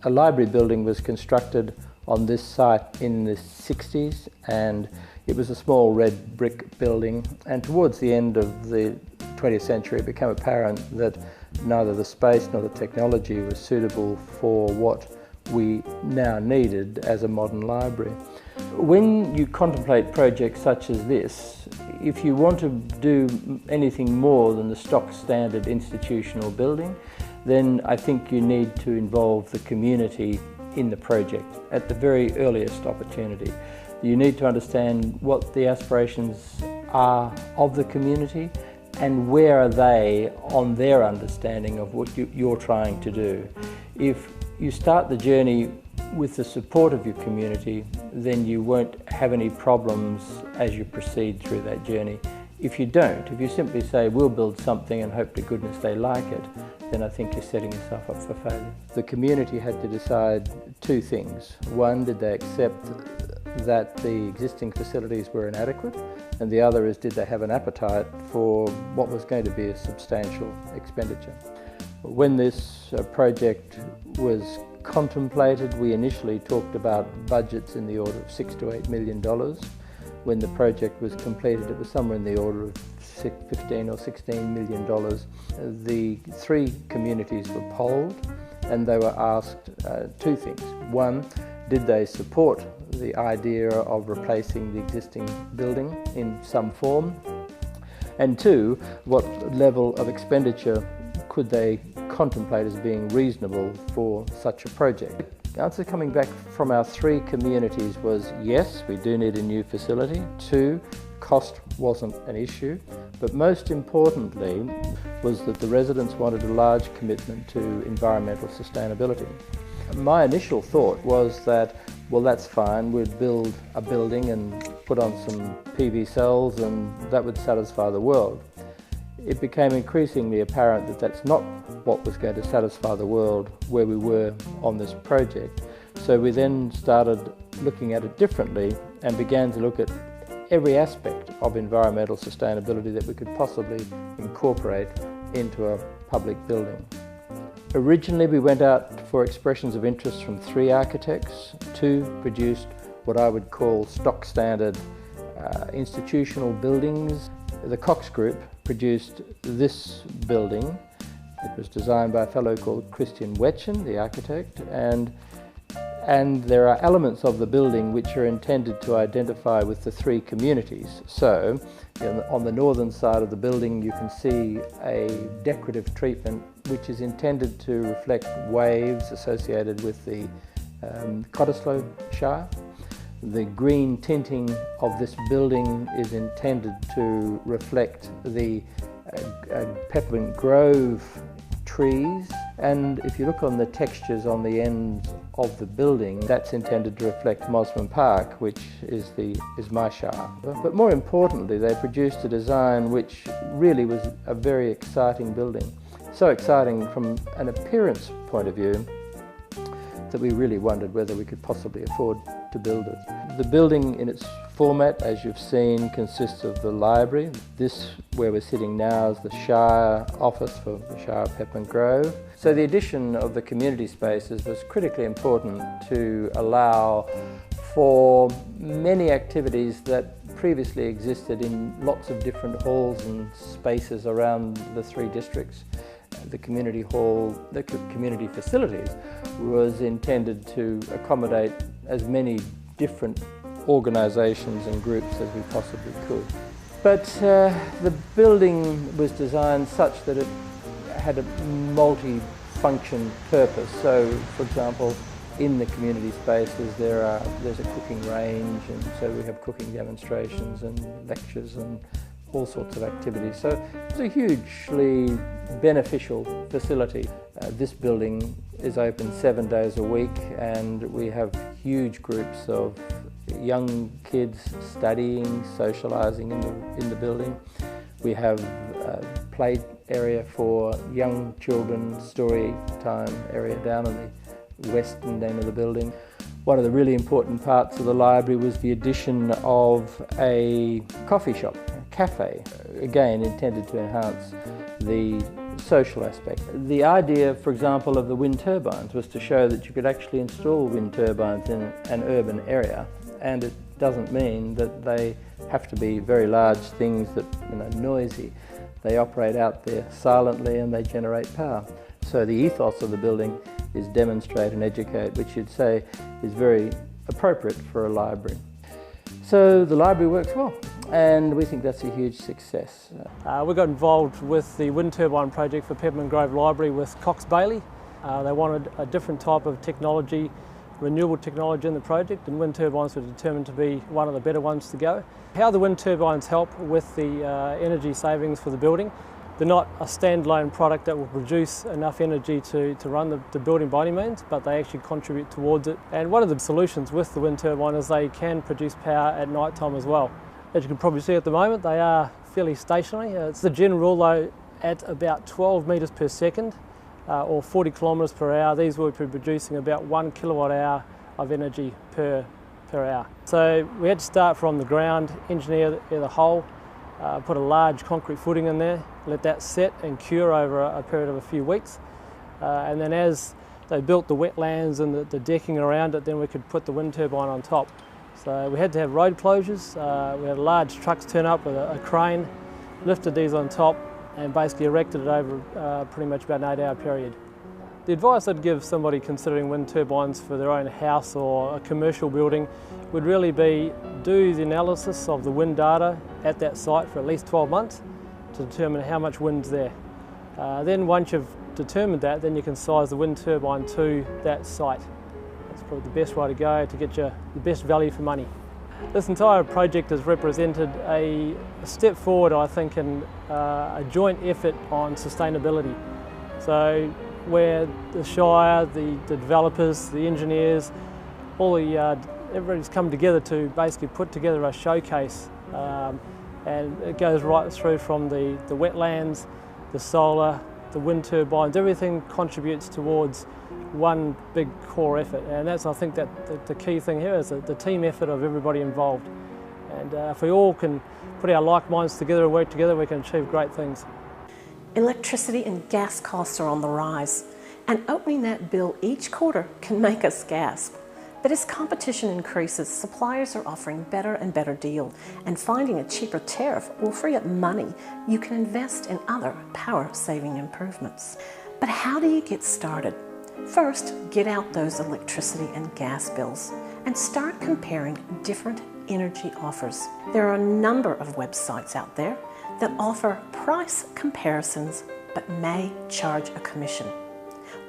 A library building was constructed on this site in the 60s, and it was a small red brick building, and towards the end of the 20th century it became apparent that neither the space nor the technology was suitable for what we now needed as a modern library. When you contemplate projects such as this, if you want to do anything more than the stock standard institutional building, then I think you need to involve the community in the project at the very earliest opportunity. You need to understand what the aspirations are of the community and where are they on their understanding of what you're trying to do. If you start the journey with the support of your community, then you won't have any problems as you proceed through that journey. If you don't, if you simply say, we'll build something and hope to goodness they like it, then I think you're setting yourself up for failure. The community had to decide two things. One, did they accept that the existing facilities were inadequate? And the other is, did they have an appetite for what was going to be a substantial expenditure? When this project was contemplated, we initially talked about budgets in the order of $6 to $8 million. When the project was completed, it was somewhere in the order of $15 or $16 million. The three communities were polled and they were asked two things. One, did they support the idea of replacing the existing building in some form? And two, what level of expenditure could they contemplate as being reasonable for such a project? The answer coming back from our three communities was yes, we do need a new facility. Two, cost wasn't an issue. But most importantly was that the residents wanted a large commitment to environmental sustainability. My initial thought was that, well, that's fine, we'd build a building and put on some PV cells and that would satisfy the world. It became increasingly apparent that that's not what was going to satisfy the world where we were on this project. So we then started looking at it differently and began to look at every aspect of environmental sustainability that we could possibly incorporate into a public building. Originally we went out for expressions of interest from three architects. Two produced what I would call stock standard institutional buildings. The Cox Group produced this building. It was designed by a fellow called Christian Wetchen, the architect, and there are elements of the building which are intended to identify with the three communities. So, on the northern side of the building you can see a decorative treatment which is intended to reflect waves associated with the Cottesloe Shire. The green tinting of this building is intended to reflect the Peppermint Grove trees, and if you look on the textures on the ends of the building, that's intended to reflect Mosman Park, which is my shire. But more importantly, they produced a design which really was a very exciting building. So exciting from an appearance point of view that we really wondered whether we could possibly afford to build it. The building in its format, as you've seen, consists of the library. This, where we're sitting now, is the Shire office for the Shire of Peppermint Grove. So the addition of the community spaces was critically important to allow for many activities that previously existed in lots of different halls and spaces around the three districts. The community hall, the community facilities, was intended to accommodate as many different organisations and groups as we possibly could. But the building was designed such that it had a multi-function purpose. So, for example, in the community spaces there's a cooking range, and so we have cooking demonstrations and lectures and all sorts of activities. So it's a hugely beneficial facility. This building is open 7 days a week, and we have huge groups of young kids studying, socialising in the building. We have a play area for young children, story time area down in the western end of the building. One of the really important parts of the library was the addition of a coffee shop, a cafe, again intended to enhance the social aspect. The idea, for example, of the wind turbines was to show that you could actually install wind turbines in an urban area, and it doesn't mean that they have to be very large things that, noisy. They operate out there silently and they generate power. So the ethos of the building is demonstrate and educate, which you'd say is very appropriate for a library. So the library works well, and we think that's a huge success. We got involved with the wind turbine project for Peppermint Grove Library with Cox Bailey. They wanted a different type of technology, renewable technology in the project, and wind turbines were determined to be one of the better ones to go. How the wind turbines help with the energy savings for the building. They're not a standalone product that will produce enough energy to run the building by any means, but they actually contribute towards it. And one of the solutions with the wind turbine is they can produce power at night time as well. As you can probably see at the moment, they are fairly stationary. It's the general rule though, at about 12 metres per second or 40 kilometres per hour, these will be producing about 1 kilowatt hour of energy per hour. So we had to start from the ground, engineer the hole, put a large concrete footing in there, let that set and cure over a period of a few weeks. And then as they built the wetlands and the decking around it, then we could put the wind turbine on top. So we had to have road closures. We had large trucks turn up with a crane, lifted these on top and basically erected it over pretty much about an 8-hour period. The advice I'd give somebody considering wind turbines for their own house or a commercial building would really be do the analysis of the wind data at that site for at least 12 months to determine how much wind's there. Then once you've determined that, then you can size the wind turbine to that site. That's probably the best way to go to get you the best value for money. This entire project has represented a step forward, I think, in a joint effort on sustainability. So where the Shire, the developers, the engineers, everybody's come together to basically put together a showcase, and it goes right through from the wetlands, the solar, the wind turbines, everything contributes towards one big core effort, and that's, I think, that the key thing here is the team effort of everybody involved. And if we all can put our like minds together and work together, we can achieve great things. Electricity and gas costs are on the rise, and opening that bill each quarter can make us gasp. But as competition increases, suppliers are offering better and better deals, and finding a cheaper tariff will free up money you can invest in other power-saving improvements. But how do you get started? First, get out those electricity and gas bills and start comparing different energy offers. There are a number of websites out there that offer price comparisons but may charge a commission.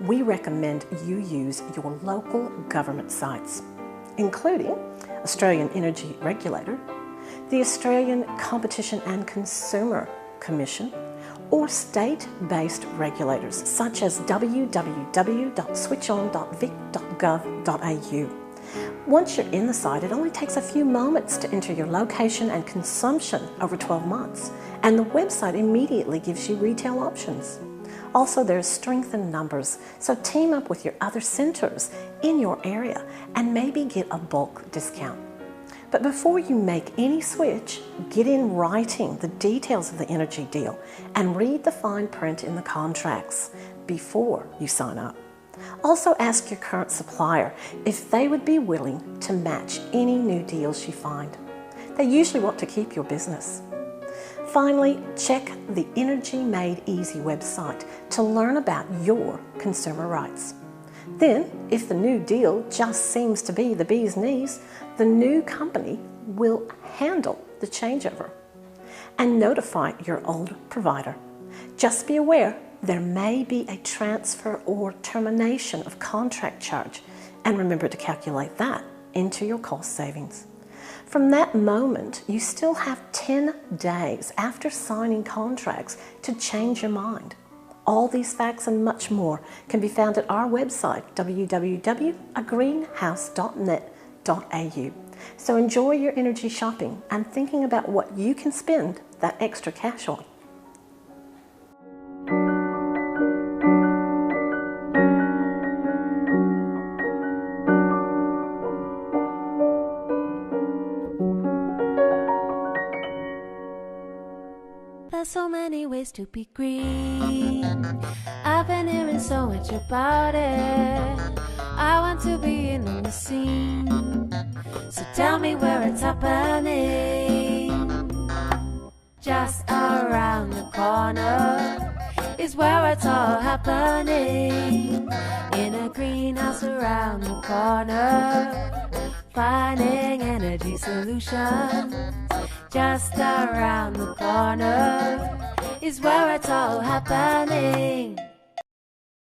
We recommend you use your local government sites, including Australian Energy Regulator, the Australian Competition and Consumer Commission, or state-based regulators such as www.switchon.vic.gov.au. Once you're in the site, it only takes a few moments to enter your location and consumption over 12 months, and the website immediately gives you retail options. Also, there's strength in numbers, so team up with your other centres in your area and maybe get a bulk discount. But before you make any switch, get in writing the details of the energy deal and read the fine print in the contracts before you sign up. Also ask your current supplier if they would be willing to match any new deals you find. They usually want to keep your business. Finally, check the Energy Made Easy website to learn about your consumer rights. Then, if the new deal just seems to be the bee's knees, the new company will handle the changeover and notify your old provider. Just be aware there may be a transfer or termination of contract charge, and remember to calculate that into your cost savings. From that moment, you still have 10 days after signing contracts to change your mind. All these facts and much more can be found at our website, www.agreenhouse.net.au. So enjoy your energy shopping and thinking about what you can spend that extra cash on. The are so many ways to be green. I've been hearing so much about it. I want to be in on the scene. So tell me where it's happening. Just around the corner is where it's all happening. In a greenhouse around the corner, finding energy solutions. Just around the corner is where it's all happening.